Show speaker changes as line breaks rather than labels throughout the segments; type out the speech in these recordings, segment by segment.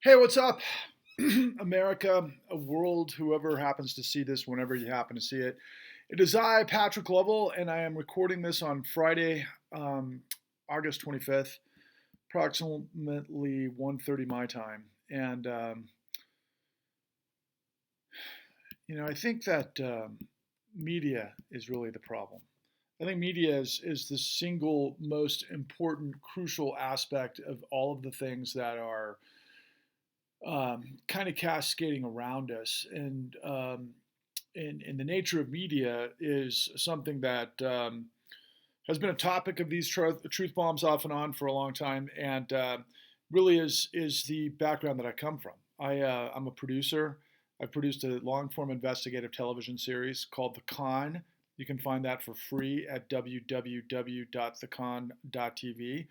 Hey, what's up, America, a world, whoever happens to see this, whenever you happen to see it. It is I, Patrick Lovell, and I am recording this on Friday, August 25th, approximately 1:30 my time. And, I think that media is really the problem. I think media is the single most important, crucial aspect of all of the things that are kind of cascading around us. And the nature of media is something that has been a topic of these truth bombs off and on for a long time, and really is the background that I come from. I'm a producer. I've produced a long form investigative television series called The Con. You can find that for free at www.thecon.tv.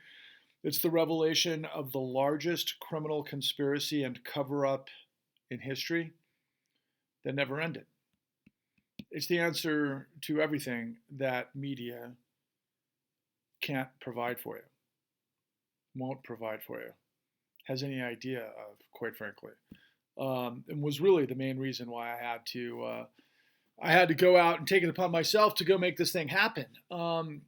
It's the revelation of the largest criminal conspiracy and cover up in history that never ended. It's the answer to everything that media can't provide for you, won't provide for you, has any idea of, quite frankly. And was really the main reason why I had to go out and take it upon myself to go make this thing happen. And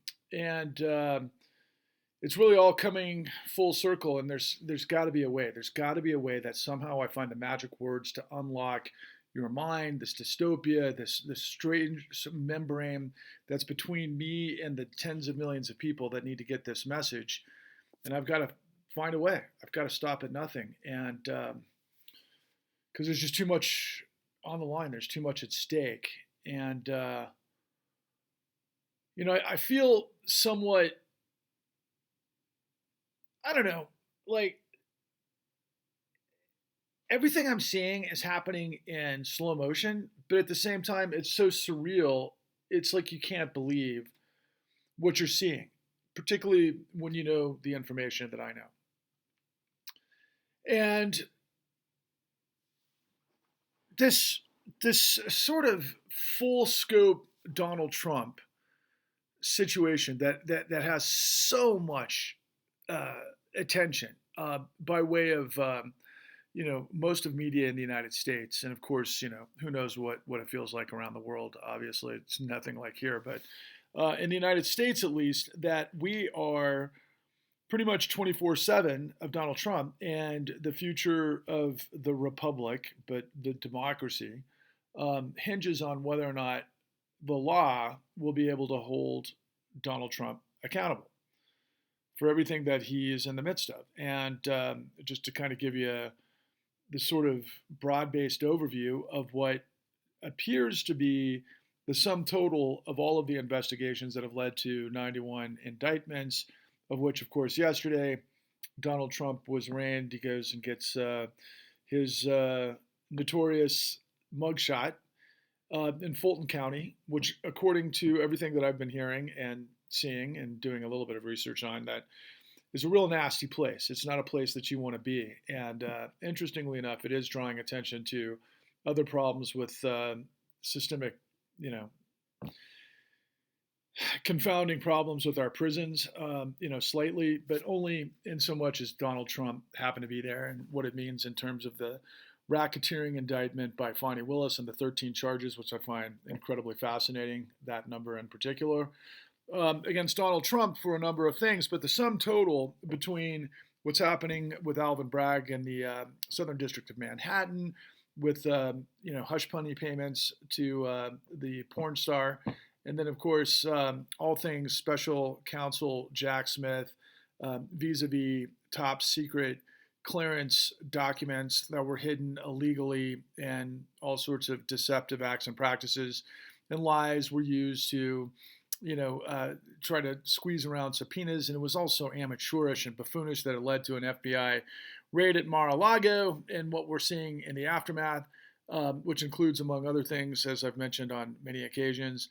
it's really all coming full circle, and there's got to be a way. There's got to be a way that somehow I find the magic words to unlock your mind, this dystopia, this strange membrane that's between me and the tens of millions of people that need to get this message. And I've got to find a way. I've got to stop at nothing, and because there's just too much on the line. There's too much at stake, and I feel somewhat, I don't know, like everything I'm seeing is happening in slow motion, but at the same time, it's so surreal. It's like you can't believe what you're seeing, particularly when you know the information that I know. And this this sort of full scope Donald Trump situation that has so much uh, attention by way of most of media in the United States, and of course, who knows what it feels like around the world. Obviously, it's nothing like here, but in the United States, at least, that we are pretty much 24/7 of Donald Trump and the future of the republic, but the democracy hinges on whether or not the law will be able to hold Donald Trump accountable for everything that he is in the midst of. And just to kind of give you the sort of broad-based overview of what appears to be the sum total of all of the investigations that have led to 91 indictments, of which, of course, yesterday Donald Trump was arraigned. He goes and gets his notorious mugshot in Fulton County, which, according to everything that I've been hearing and seeing and doing a little bit of research on, that is a real nasty place. It's not a place that you want to be. And interestingly enough, it is drawing attention to other problems with systemic, confounding problems with our prisons, slightly, but only in so much as Donald Trump happened to be there and what it means in terms of the racketeering indictment by Fonnie Willis and the 13 charges, which I find incredibly fascinating, that number in particular, against Donald Trump for a number of things. But the sum total between what's happening with Alvin Bragg in the Southern District of Manhattan, with hush money payments to the porn star, and then of course all things special counsel Jack Smith vis-a-vis top secret clearance documents that were hidden illegally, and all sorts of deceptive acts and practices and lies were used to try to squeeze around subpoenas. And it was also amateurish and buffoonish that it led to an FBI raid at Mar-a-Lago, and what we're seeing in the aftermath, which includes, among other things, as I've mentioned on many occasions,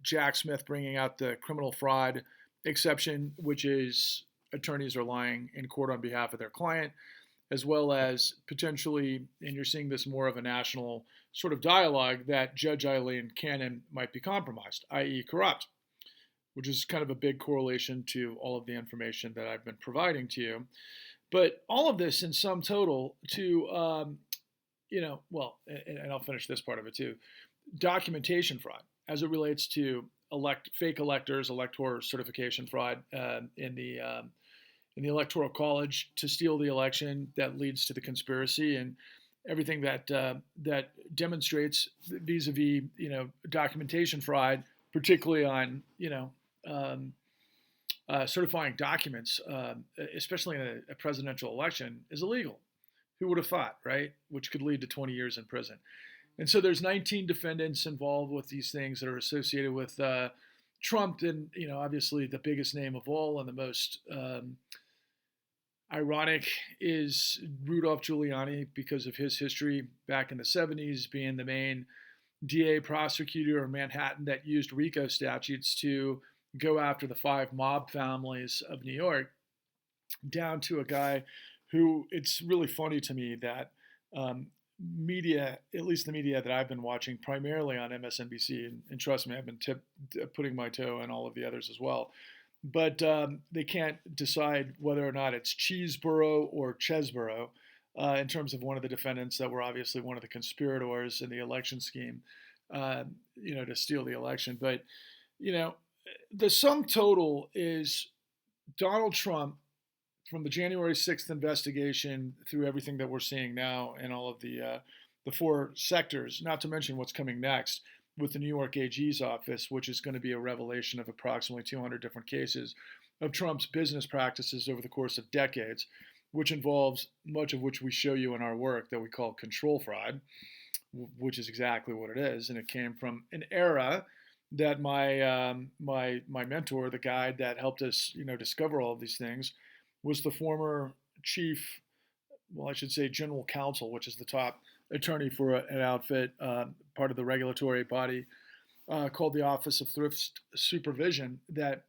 Jack Smith bringing out the criminal fraud exception, which is attorneys are lying in court on behalf of their client, as well as potentially, and you're seeing this more of a national sort of dialogue, that Judge Eileen Cannon might be compromised, i.e. corrupt, which is kind of a big correlation to all of the information that I've been providing to you. But all of this in sum total to, well, and I'll finish this part of it too, documentation fraud as it relates to fake electors, elector certification fraud in the electoral college to steal the election that leads to the conspiracy, and everything that demonstrates vis-a-vis documentation fraud, particularly on um, certifying documents, especially in a presidential election, is illegal. Who would have thought, right? Which could lead to 20 years in prison. And so there's 19 defendants involved with these things that are associated with Trump, and obviously the biggest name of all and the most ironic is Rudolph Giuliani, because of his history back in the 70s being the main DA prosecutor in Manhattan that used RICO statutes to go after the 5 mob families of New York, down to a guy who, it's really funny to me that media, at least the media that I've been watching primarily on MSNBC, and trust me, I've been putting my toe in all of the others as well, but they can't decide whether or not it's Cheeseborough or Chesborough in terms of one of the defendants that were obviously one of the conspirators in the election scheme, to steal the election. But, the sum total is Donald Trump, from the January 6th investigation through everything that we're seeing now and all of the 4 sectors, not to mention what's coming next with the New York AG's office, which is going to be a revelation of approximately 200 different cases of Trump's business practices over the course of decades, which involves much of which we show you in our work that we call control fraud, which is exactly what it is. And it came from an era that my mentor, the guy that helped us, discover all of these things, was the former chief, well, I should say general counsel, which is the top attorney for an outfit, part of the regulatory body called the Office of Thrift Supervision, that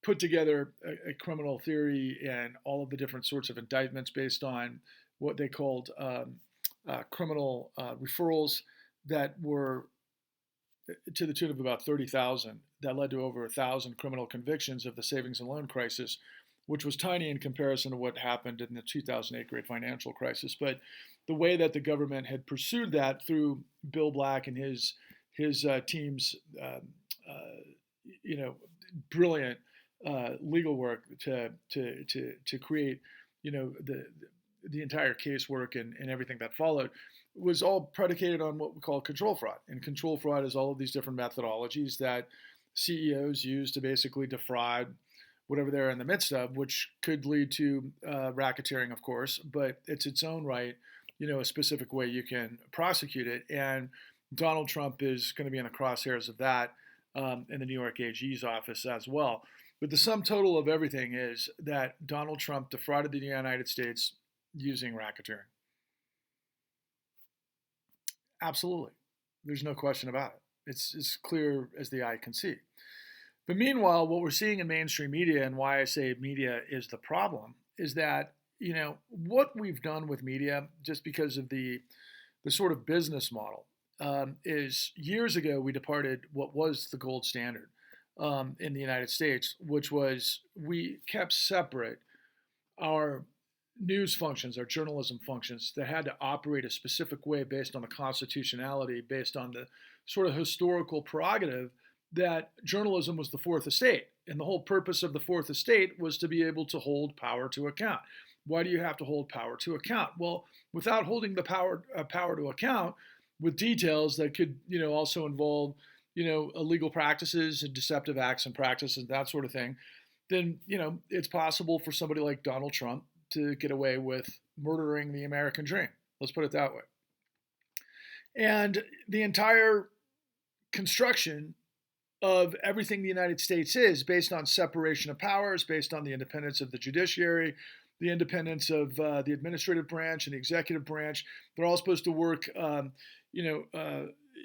put together a criminal theory and all of the different sorts of indictments based on what they called criminal referrals that were to the tune of about 30,000, that led to over 1,000 criminal convictions of the savings and loan crisis, which was tiny in comparison to what happened in the 2008 great financial crisis. But the way that the government had pursued that through Bill Black and his team's brilliant legal work to create the entire casework and everything that followed, was all predicated on what we call control fraud. And control fraud is all of these different methodologies that CEOs use to basically defraud whatever they're in the midst of, which could lead to racketeering, of course, but it's its own right, a specific way you can prosecute it. And Donald Trump is going to be in the crosshairs of that in the New York AG's office as well. But the sum total of everything is that Donald Trump defrauded the United States using racketeering. Absolutely. There's no question about it. It's as clear as the eye can see. But meanwhile, what we're seeing in mainstream media, and why I say media is the problem, is that, what we've done with media, just because of the sort of business model, is years ago we departed what was the gold standard in the United States, which was we kept separate our news functions, our journalism functions that had to operate a specific way based on the constitutionality, based on the sort of historical prerogative that journalism was the fourth estate. And the whole purpose of the fourth estate was to be able to hold power to account. Why do you have to hold power to account? Well, without holding the power to account with details that could, also involve, illegal practices and deceptive acts and practices and that sort of thing, then, it's possible for somebody like Donald Trump to get away with murdering the American dream. Let's put it that way. And the entire construction of everything the United States is based on separation of powers, based on the independence of the judiciary, the independence of the administrative branch and the executive branch. They're all supposed to work,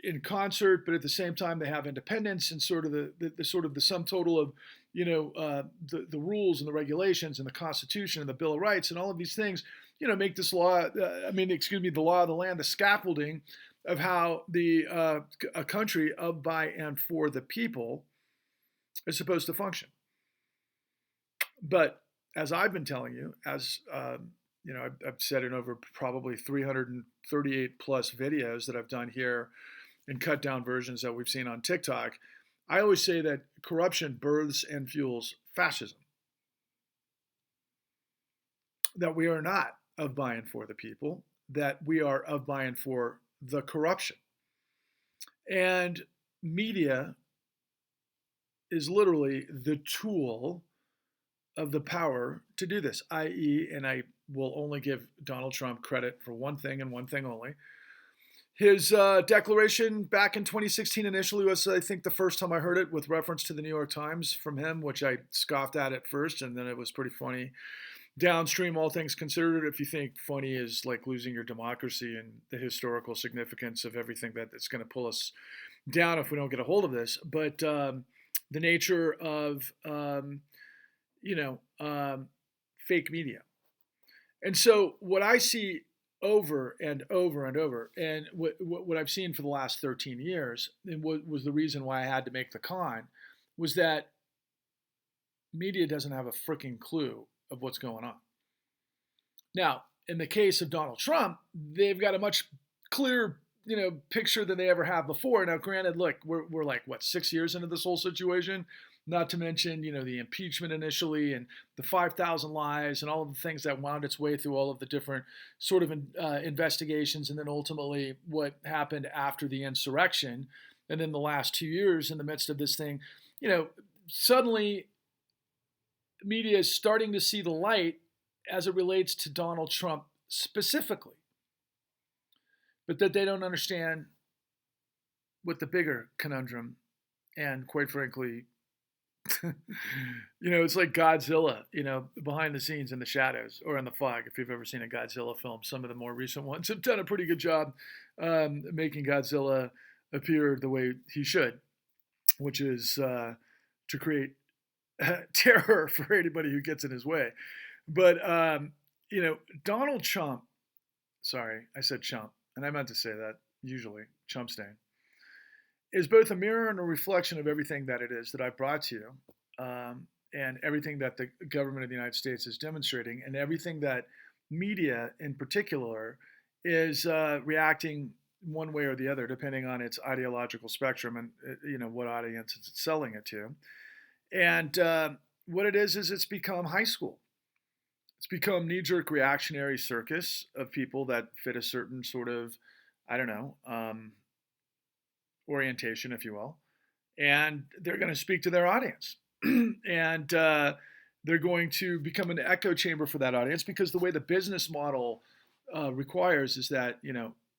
in concert, but at the same time they have independence, and sort of the sum total of the rules and the regulations and the Constitution and the Bill of Rights and all of these things make this law, the law of the land, the scaffolding of how a country of, by, and for the people is supposed to function. But as I've been telling you, as I've said in over probably 338 plus videos that I've done here and cut down versions that we've seen on TikTok. I always say that corruption births and fuels fascism. That we are not of by and for the people, that we are of by and for the corruption. And media is literally the tool of the power to do this, i.e., and I will only give Donald Trump credit for one thing and one thing only. His declaration back in 2016 initially was, I think, the first time I heard it with reference to the New York Times from him, which I scoffed at first, and then it was pretty funny. Downstream, all things considered, if you think funny is like losing your democracy and the historical significance of everything that's going to pull us down if we don't get a hold of this. But the nature of, fake media. And so what I see over and over and over, and what I've seen for the last 13 years, and what was the reason why I had to make the con, was that media doesn't have a freaking clue of what's going on. Now, in the case of Donald Trump, they've got a much clearer, picture than they ever have before. Now, granted, look, we're like, 6 years into this whole situation? Not to mention, the impeachment initially and the 5,000 lies and all of the things that wound its way through all of the different sort of investigations, and then ultimately what happened after the insurrection. And then the last 2 years in the midst of this thing, suddenly media is starting to see the light as it relates to Donald Trump specifically. But that they don't understand what the bigger conundrum and, quite frankly, it's like Godzilla, behind the scenes in the shadows or in the fog. If you've ever seen a Godzilla film, some of the more recent ones have done a pretty good job making Godzilla appear the way he should, which is to create terror for anybody who gets in his way. But, Donald Trump, sorry, I said chump, and I meant to say that usually, chump stain, is both a mirror and a reflection of everything that it is that I've brought to you, and everything that the government of the United States is demonstrating, and everything that media in particular is reacting one way or the other, depending on its ideological spectrum and what audience it's selling it to. And what it is it's become high school. It's become knee-jerk reactionary circus of people that fit a certain sort of, orientation, if you will. And they're going to speak to their audience. And they're going to become an echo chamber for that audience, because the way the business model requires is that,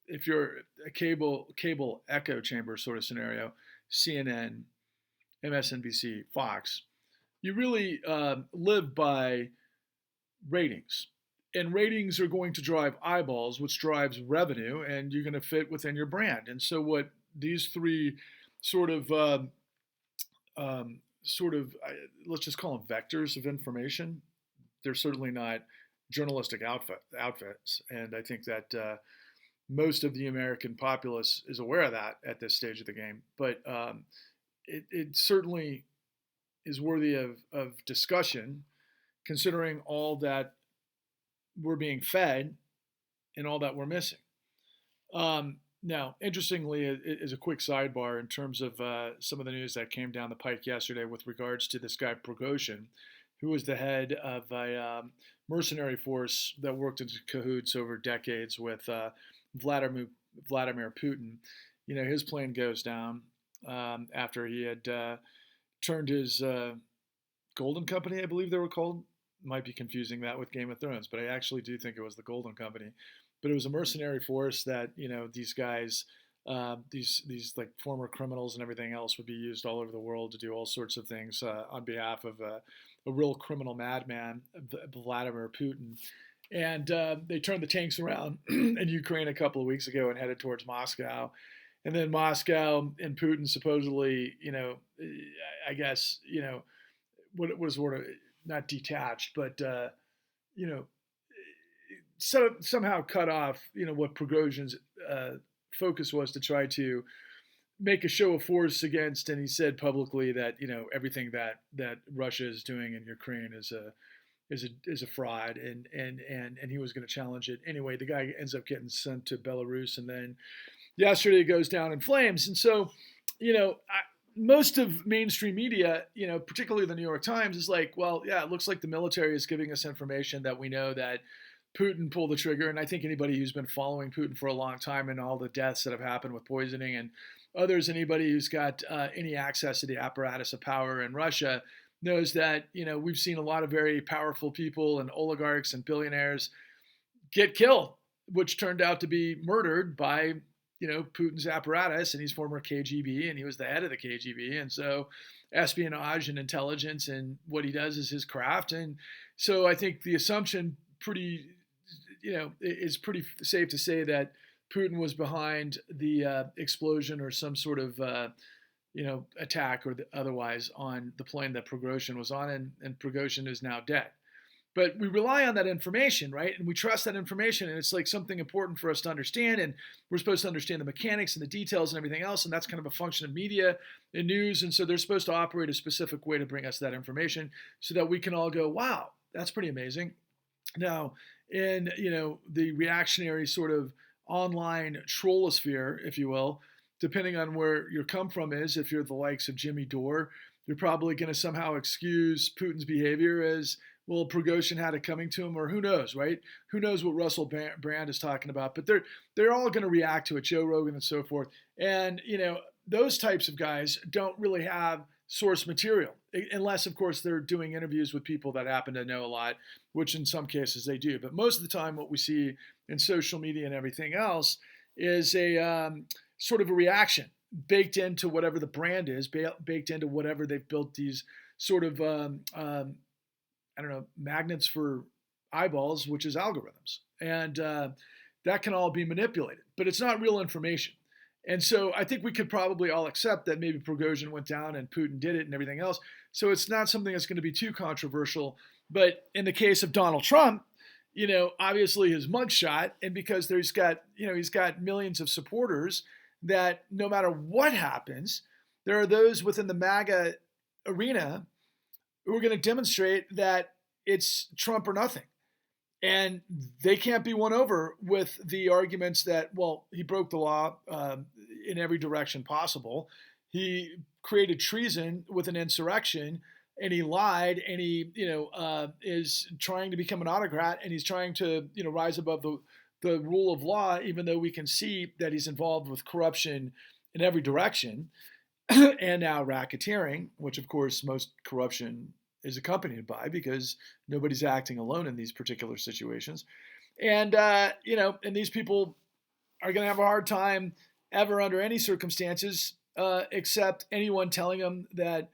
if you're a cable echo chamber sort of scenario, CNN, MSNBC, Fox, you really live by ratings. And ratings are going to drive eyeballs, which drives revenue, and you're going to fit within your brand. And so what these three sort of, let's just call them vectors of information, they're certainly not journalistic outfits. And I think that most of the American populace is aware of that at this stage of the game. But it certainly is worthy of discussion, considering all that we're being fed and all that we're missing. Now, interestingly, as a quick sidebar in terms of some of the news that came down the pike yesterday with regards to this guy Prigozhin, who was the head of a mercenary force that worked in cahoots over decades with Vladimir Putin. His plane goes down after he had turned his Golden Company, I believe they were called. Might be confusing that with Game of Thrones, but I actually do think it was the Golden Company. But it was a mercenary force that, these guys, these like former criminals and everything else would be used all over the world to do all sorts of things on behalf of a real criminal madman, Vladimir Putin. And they turned the tanks around in Ukraine a couple of weeks ago and headed towards Moscow. And then Moscow and Putin supposedly, I guess, what was sort of not detached, but, somehow cut off, what Prigozhin's focus was to try to make a show of force against. And he said publicly that, everything that Russia is doing in Ukraine is is a fraud, and he was going to challenge it anyway. The guy ends up getting sent to Belarus, and then yesterday it goes down in flames. And so, most of mainstream media, particularly the New York Times, is like, well, yeah, it looks like the military is giving us information that we know that Putin pulled the trigger. And I think anybody who's been following Putin for a long time and all the deaths that have happened with poisoning and others, anybody who's got any access to the apparatus of power in Russia knows that, we've seen a lot of very powerful people and oligarchs and billionaires get killed, which turned out to be murdered by Putin's apparatus, and he's former KGB, and he was the head of the KGB, and so espionage and intelligence and what he does is his craft. And so I think the assumption is pretty safe to say that Putin was behind the explosion or some sort of attack or otherwise on the plane that Prigozhin was on, and Prigozhin is now dead. But we rely on that information, right? And we trust that information, and it's like something important for us to understand, and we're supposed to understand the mechanics and the details and everything else, and that's kind of a function of media and news, and so they're supposed to operate a specific way to bring us that information so that we can all go, wow, that's pretty amazing. Now, in the reactionary sort of online trollosphere, if you will, depending on where your come from is, if you're the likes of Jimmy Dore, you're probably going to somehow excuse Putin's behavior as, well, Prigozhin had it coming to him, or who knows, right? Who knows what Russell Brand is talking about? But they're all going to react to it, Joe Rogan and so forth. And those types of guys don't really have source material, unless, of course, they're doing interviews with people that happen to know a lot, which in some cases they do. But most of the time, what we see in social media and everything else is a sort of a reaction baked into whatever the brand is, baked into whatever they've built these sort of magnets for eyeballs, which is algorithms. And that can all be manipulated, but it's not real information. And so I think we could probably all accept that maybe Prigozhin went down and Putin did it and everything else. So it's not something that's going to be too controversial. But in the case of Donald Trump, obviously his mugshot, and because he's got millions of supporters, that no matter what happens, there are those within the MAGA arena who are going to demonstrate that it's Trump or nothing. And they can't be won over with the arguments that, well, he broke the law in every direction possible. He created treason with an insurrection, and he lied, and he, is trying to become an autocrat, and he's trying to, rise above the rule of law, even though we can see that he's involved with corruption in every direction, and now racketeering, which, of course, most corruption is accompanied by, because nobody's acting alone in these particular situations. And, and these people are going to have a hard time ever under any circumstances, except anyone telling them that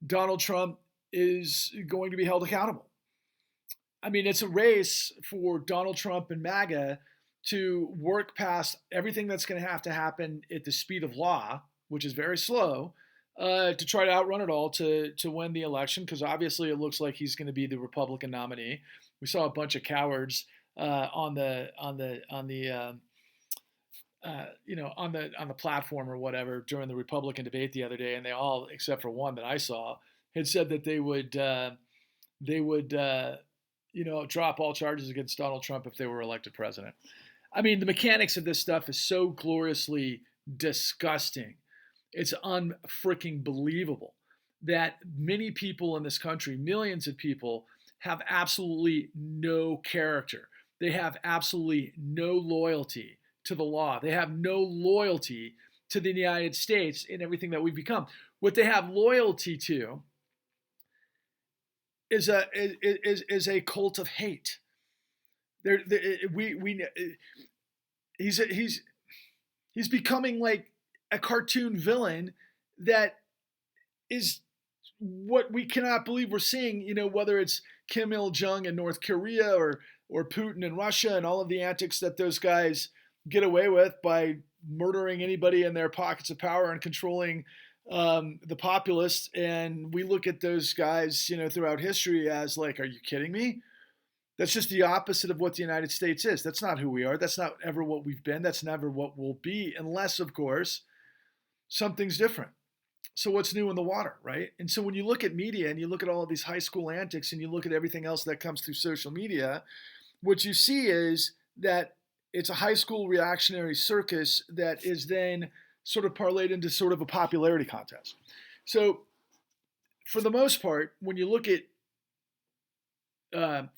Donald Trump is going to be held accountable. I mean, it's a race for Donald Trump and MAGA to work past everything that's going to have to happen at the speed of law, which is very slow, to try to outrun it all to win the election, because obviously it looks like he's going to be the Republican nominee. We saw a bunch of cowards on the platform or whatever during the Republican debate the other day, and they all, except for one that I saw, had said that they would drop all charges against Donald Trump if they were elected president. I mean, the mechanics of this stuff is so gloriously disgusting. It's unfreaking believable that many people in this country, millions of people, have absolutely no character. They have absolutely no loyalty to the law. They have no loyalty to the United States and everything that we've become. What they have loyalty to is a cult of hate. He's becoming like a cartoon villain that is what we cannot believe we're seeing, whether it's Kim Il-jung in North Korea or Putin in Russia and all of the antics that those guys get away with by murdering anybody in their pockets of power and controlling the populace. And we look at those guys, throughout history as like, are you kidding me? That's just the opposite of what the United States is. That's not who we are. That's not ever what we've been. That's never what we'll be, unless, of course, something's different. So what's new in the water, right? And so when you look at media and you look at all of these high school antics and you look at everything else that comes through social media, what you see is that it's a high school reactionary circus that is then sort of parlayed into sort of a popularity contest. So for the most part, when you look at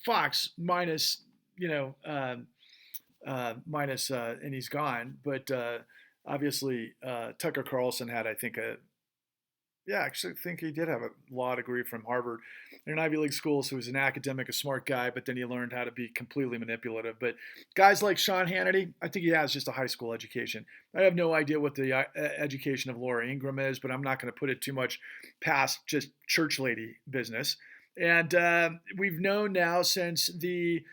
Fox minus, and he's gone, but obviously Tucker Carlson had, I think, I actually think he did have a law degree from Harvard in an Ivy League school, so he was an academic, a smart guy, but then he learned how to be completely manipulative. But guys like Sean Hannity, I think he has just a high school education. I have no idea what the education of Laura Ingraham is, but I'm not going to put it too much past just church lady business. And we've known now since the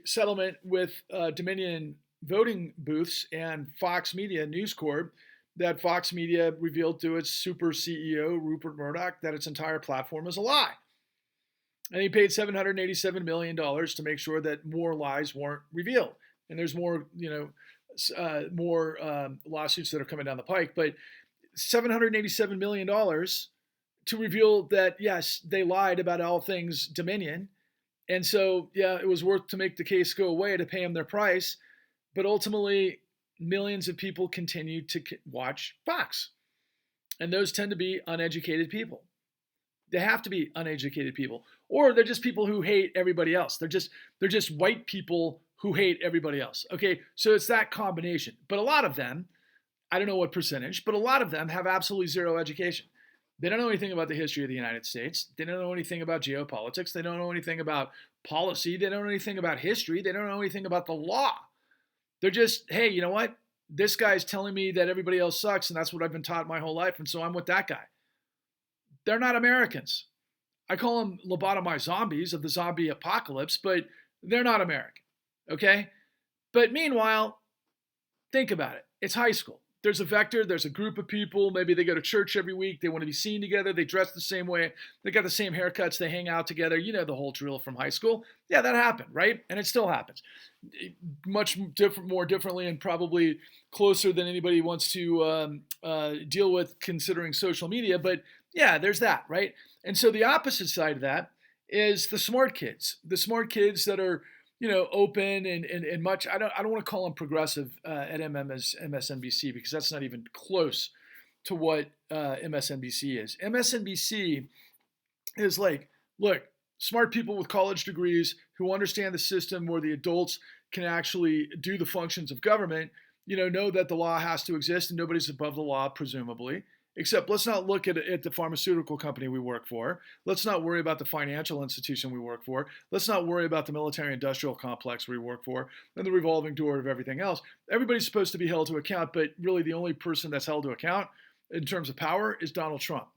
settlement with Dominion voting booths and Fox Media News Corp that Fox Media revealed to its super CEO, Rupert Murdoch, that its entire platform is a lie. And he paid $787 million to make sure that more lies weren't revealed. And there's more, lawsuits that are coming down the pike. But $787 million to reveal that, yes, they lied about all things Dominion. And so, yeah, it was worth to make the case go away to pay them their price. But ultimately, millions of people continue to watch Fox. And those tend to be uneducated people. They have to be uneducated people. Or they're just people who hate everybody else. They're just white people who hate everybody else. Okay, so it's that combination. But a lot of them, I don't know what percentage, but a lot of them have absolutely zero education. They don't know anything about the history of the United States. They don't know anything about geopolitics. They don't know anything about policy. They don't know anything about history. They don't know anything about the law. They're just, hey, you know what? This guy's telling me that everybody else sucks, and that's what I've been taught my whole life, and so I'm with that guy. They're not Americans. I call them lobotomized zombies of the zombie apocalypse, but they're not American, okay? But meanwhile, think about it. It's high school. There's a vector, there's a group of people, maybe they go to church every week, they want to be seen together, they dress the same way, they got the same haircuts, they hang out together, you know the whole drill from high school. Yeah, that happened, right? And it still happens. Much different, more differently, and probably closer than anybody wants to deal with considering social media, but yeah, there's that, right? And so the opposite side of that is the smart kids that are open and much. I don't want to call them progressive at MSNBC because that's not even close to what MSNBC is. MSNBC is like, look, smart people with college degrees who understand the system where the adults can actually do the functions of government, know that the law has to exist and nobody's above the law, presumably. Except let's not look at the pharmaceutical company we work for. Let's not worry about the financial institution we work for. Let's not worry about the military-industrial complex we work for and the revolving door of everything else. Everybody's supposed to be held to account, but really the only person that's held to account in terms of power is Donald Trump.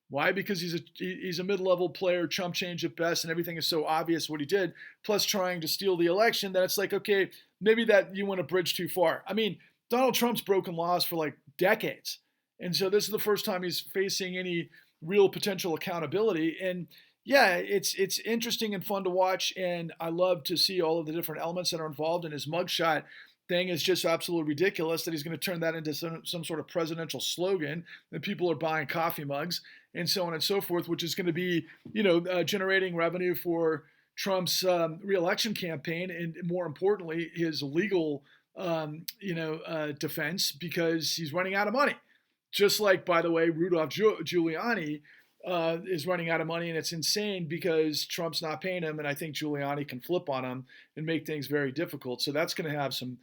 Why? Because he's a mid-level player, chump change at best, and everything is so obvious what he did, plus trying to steal the election that it's like, okay, maybe that you went a bridge too far. I mean, Donald Trump's broken laws for like decades. And so this is the first time he's facing any real potential accountability. And yeah, it's interesting and fun to watch. And I love to see all of the different elements that are involved. And his mugshot thing is just absolutely ridiculous that he's going to turn that into some sort of presidential slogan that people are buying coffee mugs and so on and so forth, which is going to be, generating revenue for Trump's reelection campaign. And more importantly, his legal, defense, because he's running out of money. Just like, by the way, Rudolph Giuliani is running out of money, and it's insane because Trump's not paying him, and I think Giuliani can flip on him and make things very difficult. So that's going to have some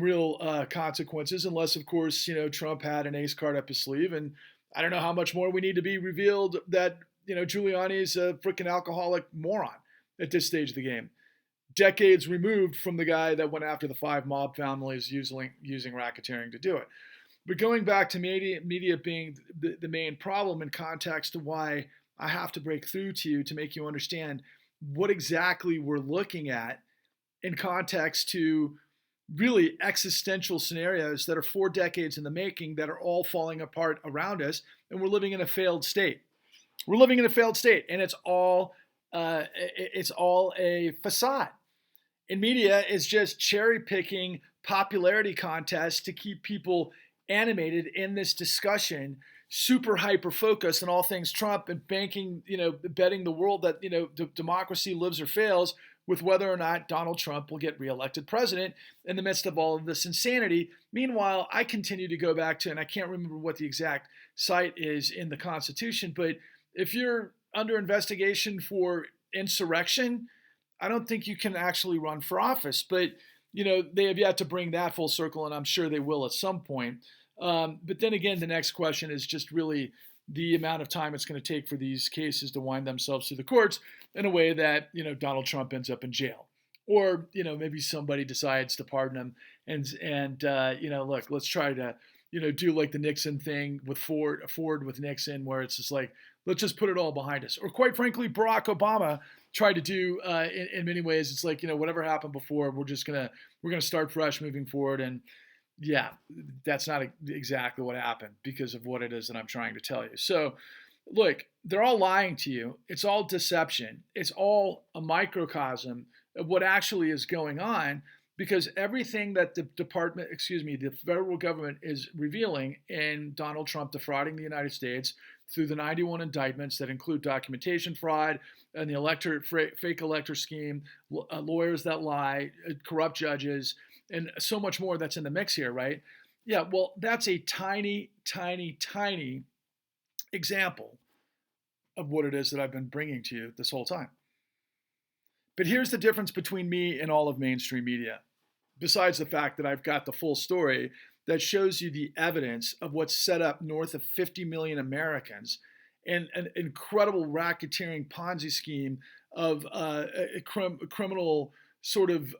real consequences, unless, of course, Trump had an ace card up his sleeve. And I don't know how much more we need to be revealed that, Giuliani is a freaking alcoholic moron at this stage of the game. Decades removed from the guy that went after the 5 mob families using racketeering to do it. But going back to media being the main problem in context to why I have to break through to you to make you understand what exactly we're looking at in context to really existential scenarios that are 4 decades in the making that are all falling apart around us, and we're living in a failed state. We're living in a failed state, and it's all a facade. And media is just cherry picking popularity contests to keep people animated in this discussion, super hyper focused on all things Trump and banking, betting the world that, democracy lives or fails with whether or not Donald Trump will get reelected president in the midst of all of this insanity. Meanwhile, I continue to go back to, and I can't remember what the exact site is in the Constitution, but if you're under investigation for insurrection, I don't think you can actually run for office. But, they have yet to bring that full circle, and I'm sure they will at some point. But then again, the next question is just really the amount of time it's going to take for these cases to wind themselves through the courts in a way that, Donald Trump ends up in jail. Or, maybe somebody decides to pardon him and look, let's try to, do like the Nixon thing with Ford with Nixon, where it's just like, let's just put it all behind us. Or quite frankly, Barack Obama tried to do in many ways. It's like, whatever happened before, we're going to start fresh moving forward. And yeah, that's not exactly what happened because of what it is that I'm trying to tell you. So look, they're all lying to you. It's all deception. It's all a microcosm of what actually is going on, because everything that the federal government is revealing in Donald Trump defrauding the United States through the 91 indictments that include documentation fraud and the fake elector scheme, lawyers that lie, corrupt judges, and so much more that's in the mix here, right? Yeah, well, that's a tiny, tiny, tiny example of what it is that I've been bringing to you this whole time. But here's the difference between me and all of mainstream media, besides the fact that I've got the full story that shows you the evidence of what's set up north of 50 million Americans and an incredible racketeering Ponzi scheme of a criminal sort of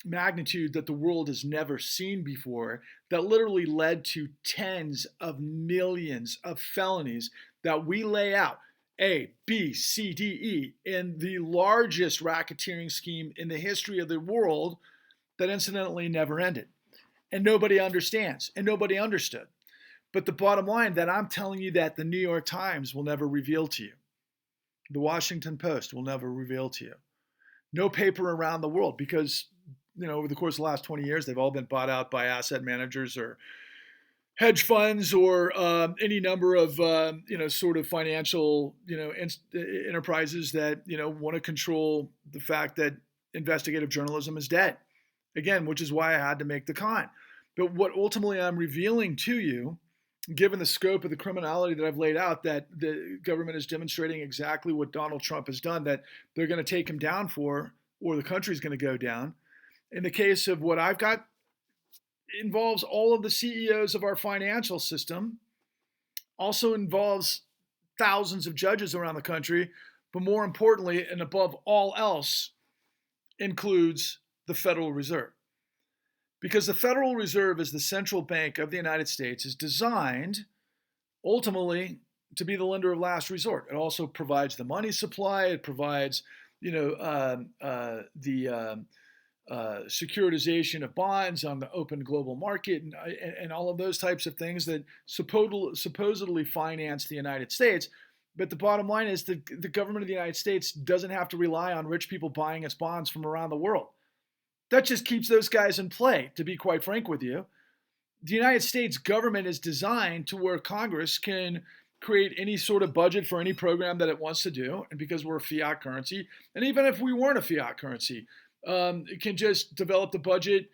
magnitude that the world has never seen before, that literally led to tens of millions of felonies that we lay out, A, B, C, D, E, in the largest racketeering scheme in the history of the world that incidentally never ended. And nobody understands, and nobody understood. But the bottom line that I'm telling you that the New York Times will never reveal to you, the Washington Post will never reveal to you, no paper around the world, because over the course of the last 20 years, they've all been bought out by asset managers or hedge funds or any number of sort of financial enterprises that want to control the fact that investigative journalism is dead. Again, which is why I had to make the con. But what ultimately I'm revealing to you, given the scope of the criminality that I've laid out, that the government is demonstrating exactly what Donald Trump has done, that they're going to take him down for, or the country's going to go down. In the case of what I've got, involves all of the CEOs of our financial system, also involves thousands of judges around the country, but more importantly, and above all else, includes the Federal Reserve. Because the Federal Reserve, as the central bank of the United States, is designed ultimately to be the lender of last resort. It also provides the money supply. It provides, the securitization of bonds on the open global market and all of those types of things that supposedly finance the United States. But the bottom line is the government of the United States doesn't have to rely on rich people buying its bonds from around the world. That just keeps those guys in play, to be quite frank with you. The United States government is designed to where Congress can create any sort of budget for any program that it wants to do. And because we're a fiat currency, and even if we weren't a fiat currency, it can just develop the budget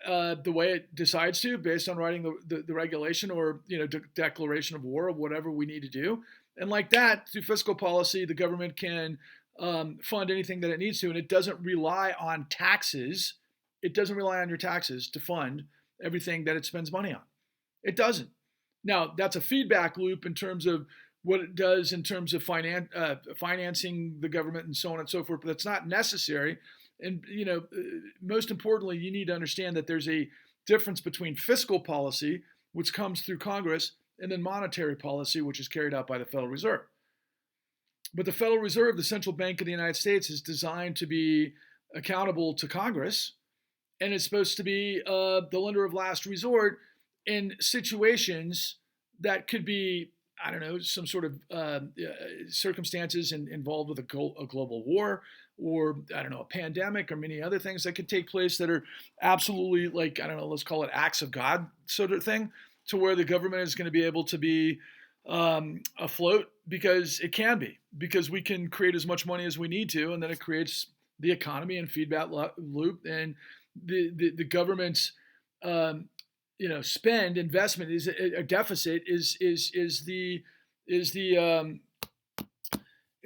the way it decides to, based on writing the regulation or declaration of war or whatever we need to do. And like that, through fiscal policy, the government can fund anything that it needs to, and it doesn't rely on taxes. It doesn't rely on your taxes to fund everything that it spends money on. It doesn't. Now, that's a feedback loop in terms of what it does in terms of financing the government and so on and so forth, but that's not necessary. And, most importantly, you need to understand that there's a difference between fiscal policy, which comes through Congress, and then monetary policy, which is carried out by the Federal Reserve. But the Federal Reserve, the central bank of the United States, is designed to be accountable to Congress, and it's supposed to be the lender of last resort in situations that could be, I don't know, some sort of circumstances involved with a global war, or, I don't know, a pandemic, or many other things that could take place that are absolutely, like, I don't know, let's call it acts of God sort of thing. to where the government is going to be able to be afloat, because it can be, because we can create as much money as we need to, and then it creates the economy and feedback loop, and the government's spend investment is a deficit is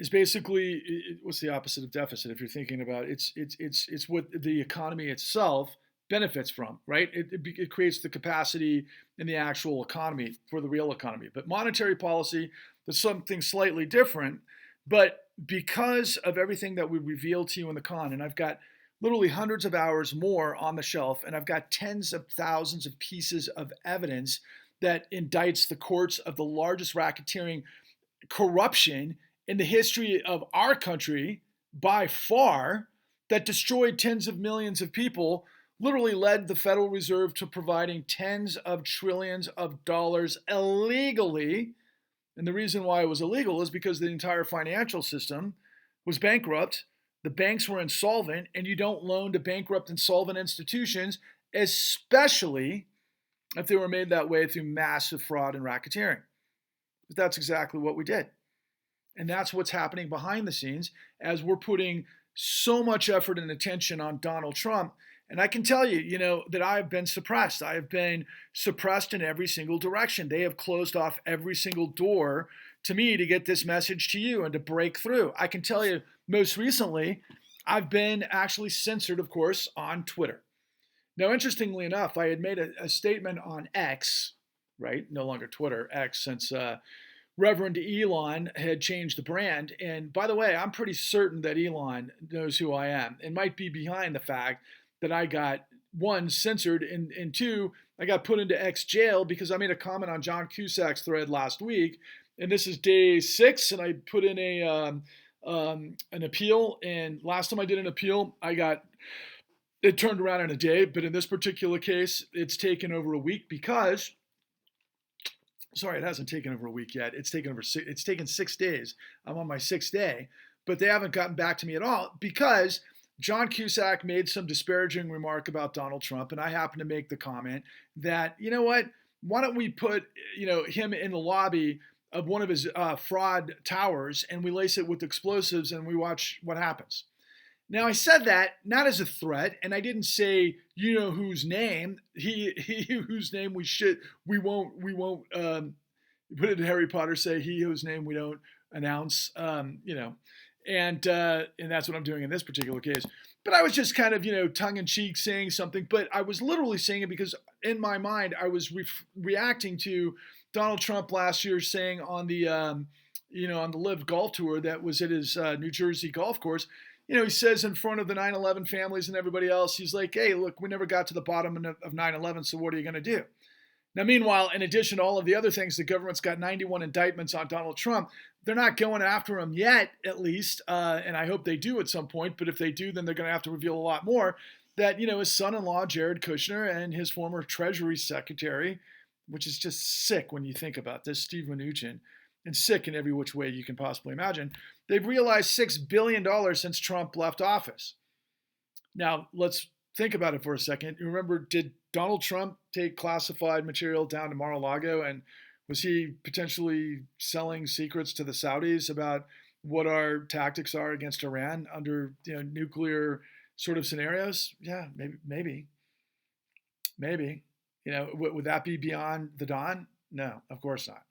basically, what's the opposite of deficit? If you're thinking about it, it's what the economy itself benefits from, right? It creates the capacity in the actual economy for the real economy. But monetary policy is something slightly different. But because of everything that we revealed to you in the con, and I've got literally hundreds of hours more on the shelf, and I've got tens of thousands of pieces of evidence that indicts the courts of the largest racketeering corruption in the history of our country by far, that destroyed tens of millions of people, literally led the Federal Reserve to providing tens of trillions of dollars illegally. And the reason why it was illegal is because the entire financial system was bankrupt. The banks were insolvent, and you don't loan to bankrupt, insolvent institutions, especially if they were made that way through massive fraud and racketeering. But that's exactly what we did. And that's what's happening behind the scenes as we're putting so much effort and attention on Donald Trump. And I can tell you, that I have been suppressed. I have been suppressed in every single direction. They have closed off every single door to me to get this message to you and to break through. I can tell you, most recently, I've been actually censored, of course, on Twitter. Now, interestingly enough, I had made a statement on X, right? No longer Twitter, X, since Reverend Elon had changed the brand. And by the way, I'm pretty certain that Elon knows who I am and might be behind the fact that I got, one, censored, and two, I got put into X jail because I made a comment on John Cusack's thread last week. And this is day 6, and I put in an appeal. And last time I did an appeal, it turned around in a day. But in this particular case, it's taken over a week because, sorry, it hasn't taken over a week yet. It's taken 6 days. I'm on my 6th day, but they haven't gotten back to me at all because John Cusack made some disparaging remark about Donald Trump, and I happened to make the comment that, you know what, why don't we put, him in the lobby of one of his fraud towers, and we lace it with explosives, and we watch what happens. Now, I said that not as a threat, and I didn't say, whose name, he whose name we won't, what did Harry Potter say? He whose name we don't announce, and that's what I'm doing in this particular case. But I was just kind of, tongue-in-cheek saying something, but I was literally saying it because in my mind, I was reacting to Donald Trump last year saying on the, on the Live Golf Tour that was at his New Jersey golf course, he says in front of the 9/11 families and everybody else, he's like, hey, look, we never got to the bottom of 9/11, so what are you going to do? Now, meanwhile, in addition to all of the other things, the government's got 91 indictments on Donald Trump. They're not going after him yet, at least, and I hope they do at some point, but if they do, then they're going to have to reveal a lot more, that, his son-in-law, Jared Kushner, and his former Treasury Secretary, which is just sick when you think about this, Steve Mnuchin, and sick in every which way you can possibly imagine, they've realized $6 billion since Trump left office. Now, let's think about it for a second. You remember, did Donald Trump take classified material down to Mar-a-Lago, and was he potentially selling secrets to the Saudis about what our tactics are against Iran under nuclear sort of scenarios? Yeah, maybe. Would that be beyond the dawn? No, of course not.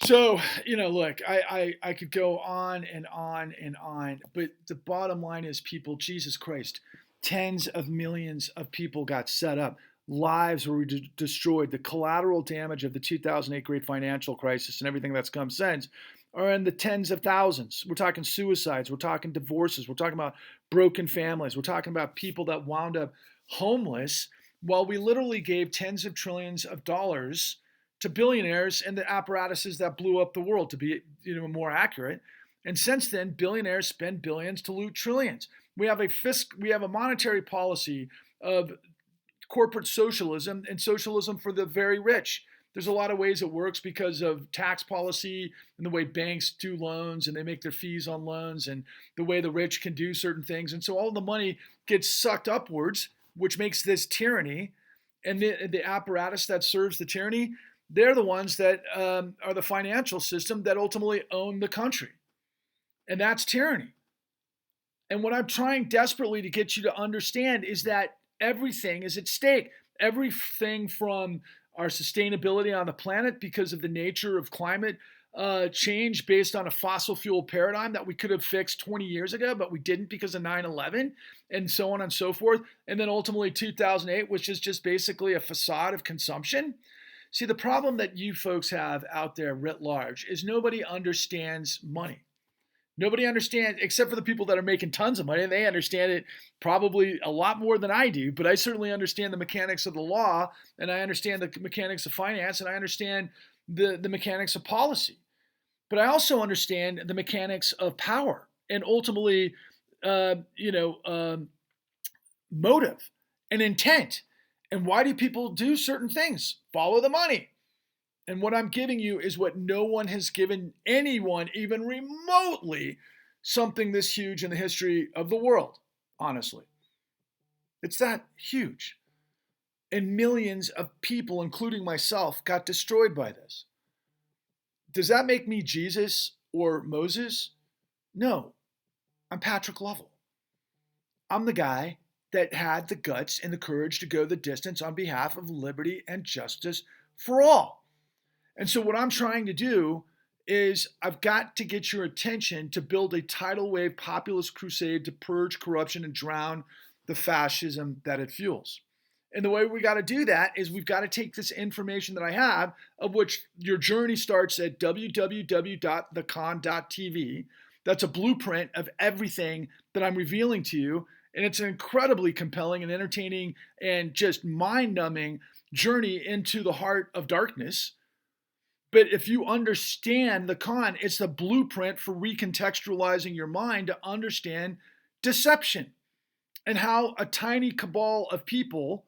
So, look, I could go on and on and on, but the bottom line is, people, Jesus Christ, tens of millions of people got set up. Lives were destroyed. The collateral damage of the 2008 great financial crisis and everything that's come since are in the tens of thousands. We're talking suicides. We're talking divorces. We're talking about broken families. We're talking about people that wound up homeless while we literally gave tens of trillions of dollars to billionaires and the apparatuses that blew up the world, to be more accurate. And since then, billionaires spend billions to loot trillions. We have a monetary policy of corporate socialism and socialism for the very rich. There's a lot of ways it works because of tax policy and the way banks do loans and they make their fees on loans and the way the rich can do certain things. And so all the money gets sucked upwards, which makes this tyranny. And the apparatus that serves the tyranny, they're the ones that are the financial system that ultimately own the country. And that's tyranny. And what I'm trying desperately to get you to understand is that everything is at stake. Everything from our sustainability on the planet because of the nature of climate change based on a fossil fuel paradigm that we could have fixed 20 years ago, but we didn't because of 9/11 and so on and so forth. And then ultimately 2008, which is just basically a facade of consumption. See, the problem that you folks have out there writ large is nobody understands money. Nobody understands, except for the people that are making tons of money, and they understand it probably a lot more than I do. But I certainly understand the mechanics of the law, and I understand the mechanics of finance, and I understand the mechanics of policy. But I also understand the mechanics of power and ultimately, motive and intent. And why do people do certain things? Follow the money. And what I'm giving you is what no one has given anyone, even remotely, something this huge in the history of the world, honestly. It's that huge. And millions of people, including myself, got destroyed by this. Does that make me Jesus or Moses? No. I'm Patrick Lovell. I'm the guy that had the guts and the courage to go the distance on behalf of liberty and justice for all. And so what I'm trying to do is I've got to get your attention to build a tidal wave populist crusade to purge corruption and drown the fascism that it fuels. And the way we got to do that is we've got to take this information that I have, of which your journey starts at www.thecon.tv. That's a blueprint of everything that I'm revealing to you. And it's an incredibly compelling and entertaining and just mind-numbing journey into the heart of darkness. But if you understand the con, it's the blueprint for recontextualizing your mind to understand deception and how a tiny cabal of people,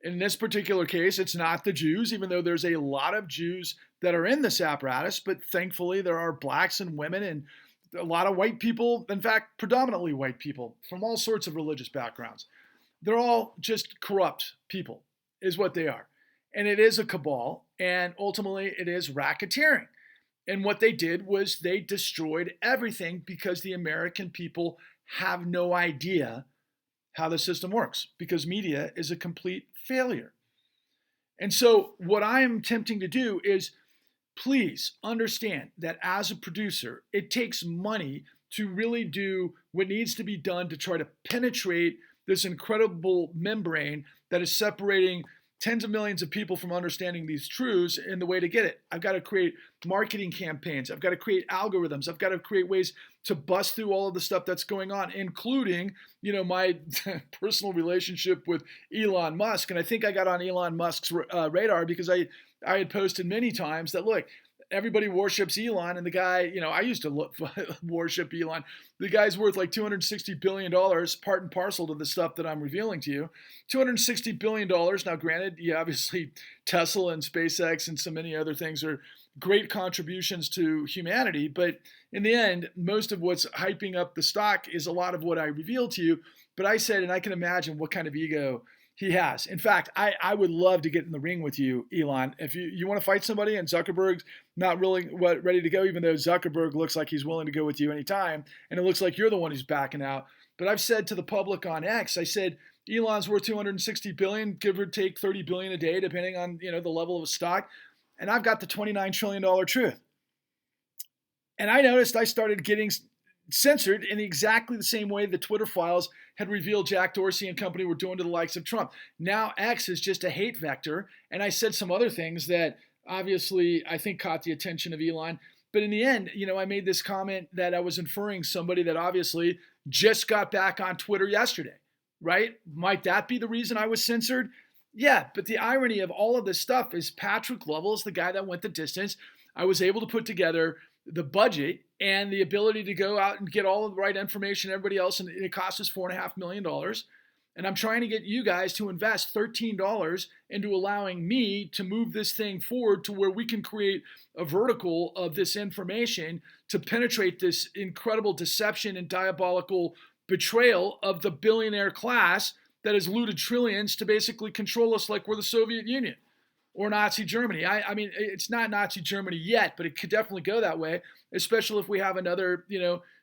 in this particular case, it's not the Jews, even though there's a lot of Jews that are in this apparatus, but thankfully there are blacks and women and a lot of white people, in fact, predominantly white people from all sorts of religious backgrounds. They're all just corrupt people, is what they are. And it is a cabal, and ultimately it is racketeering. And what they did was they destroyed everything because the American people have no idea how the system works, because media is a complete failure. And so what I am attempting to do is, please understand that as a producer, it takes money to really do what needs to be done to try to penetrate this incredible membrane that is separating tens of millions of people from understanding these truths. And the way to get it, I've got to create marketing campaigns. I've got to create algorithms. I've got to create ways to bust through all of the stuff that's going on, including, my personal relationship with Elon Musk. And I think I got on Elon Musk's radar because I had posted many times that, look, everybody worships Elon, and the guy, I used to worship Elon. The guy's worth like $260 billion, part and parcel to the stuff that I'm revealing to you. $260 billion. Now, granted, obviously Tesla and SpaceX and so many other things are great contributions to humanity, but in the end, most of what's hyping up the stock is a lot of what I revealed to you. But I said, and I can imagine what kind of ego he has. In fact, I would love to get in the ring with you, Elon. If you want to fight somebody and Zuckerberg's not really ready to go, even though Zuckerberg looks like he's willing to go with you anytime, and it looks like you're the one who's backing out. But I've said to the public on X, I said, Elon's worth $260 billion, give or take $30 billion a day, depending on the level of a stock. And I've got the $29 trillion truth. And I noticed I started getting censored in exactly the same way the Twitter files had revealed Jack Dorsey and company were doing to the likes of Trump. Now X is just a hate vector. And I said some other things that obviously I think caught the attention of Elon. But in the end, I made this comment that I was inferring somebody that obviously just got back on Twitter yesterday, right? Might that be the reason I was censored? Yeah, but the irony of all of this stuff is Patrick Lovell is the guy that went the distance. I was able to put together the budget and the ability to go out and get all of the right information, everybody else, and it cost us $4.5 million. And I'm trying to get you guys to invest $13 into allowing me to move this thing forward to where we can create a vertical of this information to penetrate this incredible deception and diabolical betrayal of the billionaire class that has looted trillions to basically control us like we're the Soviet Union or Nazi Germany. I mean, it's not Nazi Germany yet, but it could definitely go that way, especially if we have another,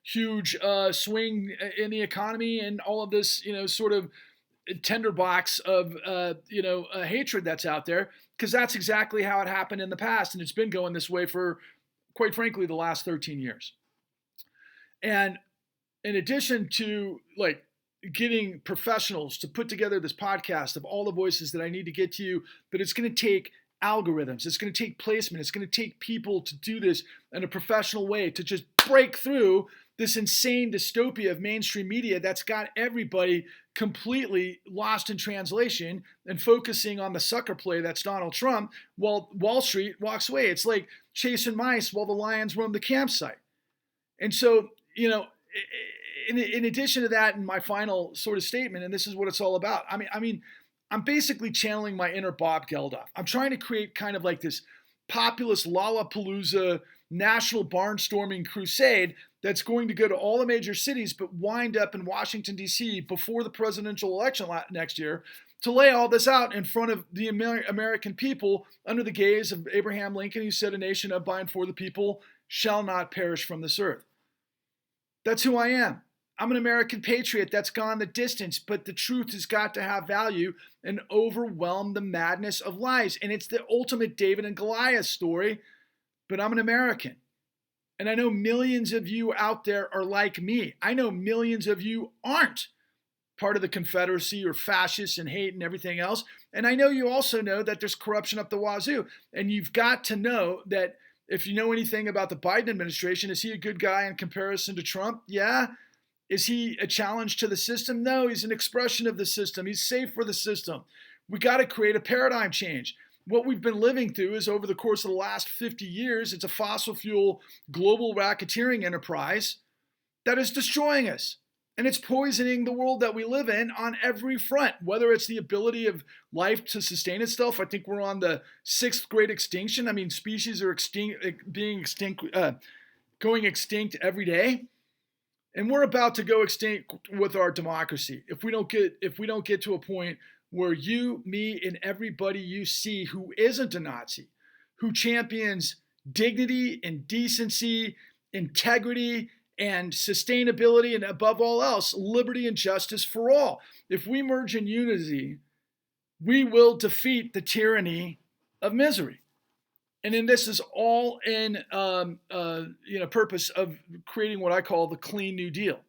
huge swing in the economy and all of this, sort of tinderbox of, hatred that's out there, because that's exactly how it happened in the past. And it's been going this way for, quite frankly, the last 13 years. And in addition to like getting professionals to put together this podcast of all the voices that I need to get to you, but it's going to take algorithms, it's going to take placement, it's going to take people to do this in a professional way to just break through this insane dystopia of mainstream media that's got everybody completely lost in translation and focusing on the sucker play that's Donald Trump while Wall Street walks away. It's like chasing mice while the lions roam the campsite. And so, in addition to that, in my final sort of statement, and this is what it's all about. I mean, I'm basically channeling my inner Bob Geldof. I'm trying to create kind of like this populist Lollapalooza national barnstorming crusade that's going to go to all the major cities, but wind up in Washington, D.C. before the presidential election next year to lay all this out in front of the American people under the gaze of Abraham Lincoln, who said, "A nation of by and for the people shall not perish from this earth." That's who I am. I'm an American patriot that's gone the distance, but the truth has got to have value and overwhelm the madness of lies. And it's the ultimate David and Goliath story, but I'm an American. And I know millions of you out there are like me. I know millions of you aren't part of the Confederacy or fascists and hate and everything else. And I know you also know that there's corruption up the wazoo. And you've got to know that if you know anything about the Biden administration, is he a good guy in comparison to Trump? Yeah. Is he a challenge to the system? No, he's an expression of the system. He's safe for the system. We got to create a paradigm change. What we've been living through is over the course of the last 50 years, it's a fossil fuel global racketeering enterprise that is destroying us. And it's poisoning the world that we live in on every front, whether it's the ability of life to sustain itself. I think we're on the 6th great extinction. I mean, species are going extinct every day. And we're about to go extinct with our democracy if we don't get to a point where you, me, and everybody you see who isn't a Nazi, who champions dignity and decency, integrity and sustainability, and above all else, liberty and justice for all. If we merge in unity, we will defeat the tyranny of misery. And then this is all in purpose of creating what I call the Clean New Deal.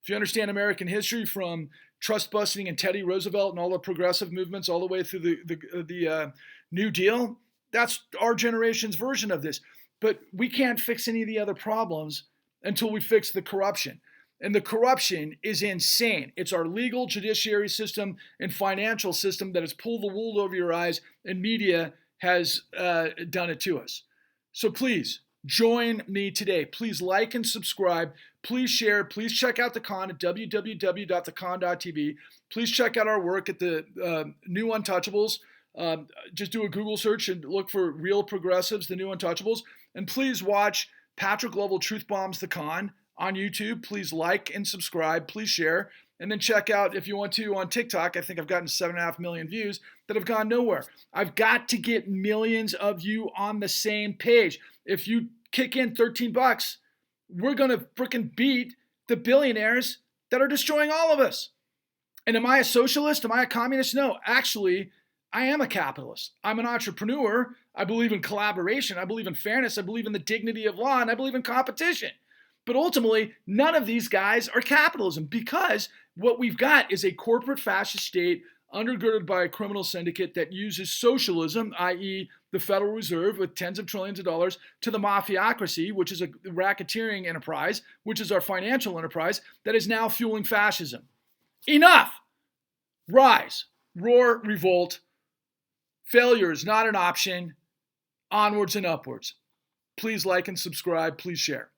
If you understand American history from trust busting and Teddy Roosevelt and all the progressive movements all the way through the New Deal, that's our generation's version of this. But we can't fix any of the other problems until we fix the corruption. And the corruption is insane. It's our legal judiciary system and financial system that has pulled the wool over your eyes, and media has done it to us. So please join me today. Please like and subscribe. Please share. Please check out the con at www.thecon.tv. Please check out our work at the New Untouchables. Just do a Google search and look for Real Progressives, the New Untouchables. And please watch Patrick Lovell Truth Bombs the Con on YouTube. Please like and subscribe. Please share. And then check out, if you want to, on TikTok. I think I've gotten 7.5 million views that have gone nowhere. I've got to get millions of you on the same page. If you kick in $13, we're going to freaking beat the billionaires that are destroying all of us. And am I a socialist? Am I a communist? No, actually, I am a capitalist. I'm an entrepreneur. I believe in collaboration. I believe in fairness. I believe in the dignity of law, and I believe in competition. But ultimately, none of these guys are capitalism, because what we've got is a corporate fascist state undergirded by a criminal syndicate that uses socialism, i.e. the Federal Reserve with tens of trillions of dollars, to the mafiocracy, which is a racketeering enterprise, which is our financial enterprise, that is now fueling fascism. Enough! Rise, roar, revolt. Failure is not an option. Onwards and upwards. Please like and subscribe. Please share.